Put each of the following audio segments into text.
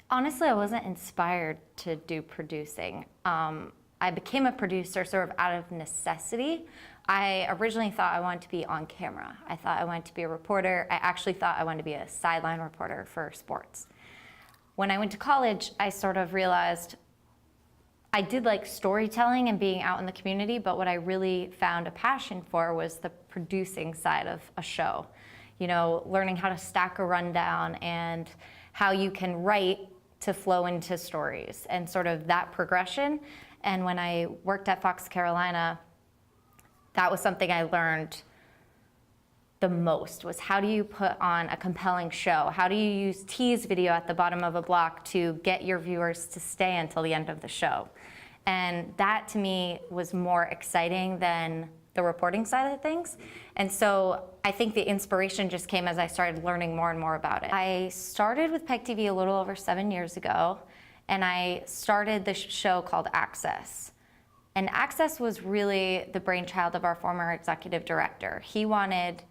Honestly, I wasn't inspired to do producing. I became a producer sort of out of necessity. I originally thought I wanted to be on camera. I thought I wanted to be a reporter. I actually thought I wanted to be a sideline reporter for sports. When I went to college, I sort of realized I did like storytelling and being out in the community, but what I really found a passion for was the producing side of a show. You know, learning how to stack a rundown and how you can write to flow into stories and sort of that progression. And when I worked at Fox Carolina, that was something I learned the most, was how do you put on a compelling show? How do you use tease video at the bottom of a block to get your viewers to stay until the end of the show? And that to me was more exciting than the reporting side of things. And so I think the inspiration just came as I started learning more and more about it. I started with PEG TV a little over 7 years ago, and I started this show called Access. And Access was really the brainchild of our former executive director. He wanted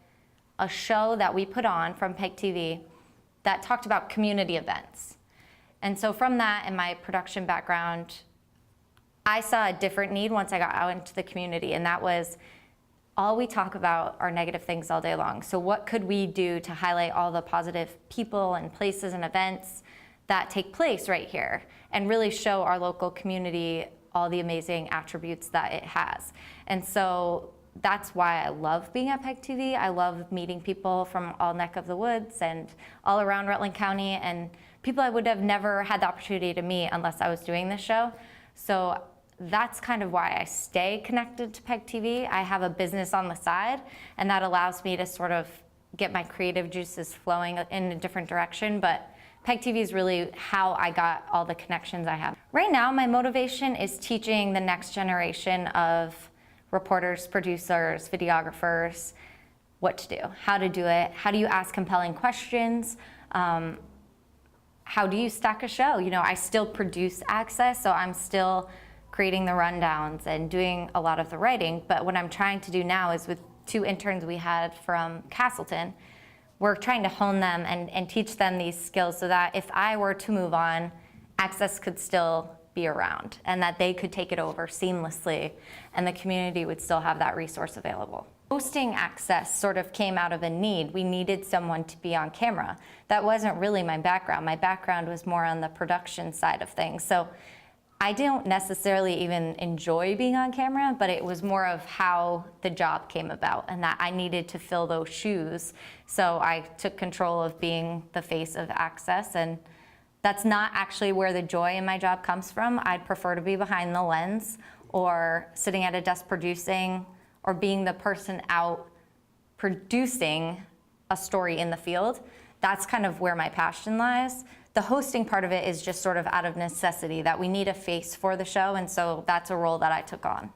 a show that we put on from PEG TV that talked about community events. And so from that and my production background, I saw a different need once I got out into the community, and that was all we talk about are negative things all day long. So what could we do to highlight all the positive people and places and events that take place right here and really show our local community all the amazing attributes that it has? And so that's why I love being at PEG TV. I love meeting people from all neck of the woods and all around Rutland County, and people I would have never had the opportunity to meet unless I was doing this show. So that's kind of why I stay connected to PEG TV. I have a business on the side, and that allows me to sort of get my creative juices flowing in a different direction. But PEG TV is really how I got all the connections I have. Right now, my motivation is teaching the next generation of reporters, producers, videographers what to do, how to do it, how do you ask compelling questions, how do you stack a show? You know, I still produce Access, so I'm still creating the rundowns and doing a lot of the writing, but what I'm trying to do now is with 2 interns we had from Castleton, we're trying to hone them and teach them these skills so that if I were to move on, Access could still be around and that they could take it over seamlessly and the community would still have that resource available. Hosting Access sort of came out of a need. We needed someone to be on camera. That wasn't really my background. My background was more on the production side of things. So I don't necessarily even enjoy being on camera, but it was more of how the job came about and that I needed to fill those shoes. So I took control of being the face of Access, and that's not actually where the joy in my job comes from. I'd prefer to be behind the lens or sitting at a desk producing or being the person out producing a story in the field. That's kind of where my passion lies. The hosting part of it is just sort of out of necessity that we need a face for the show, and so that's a role that I took on.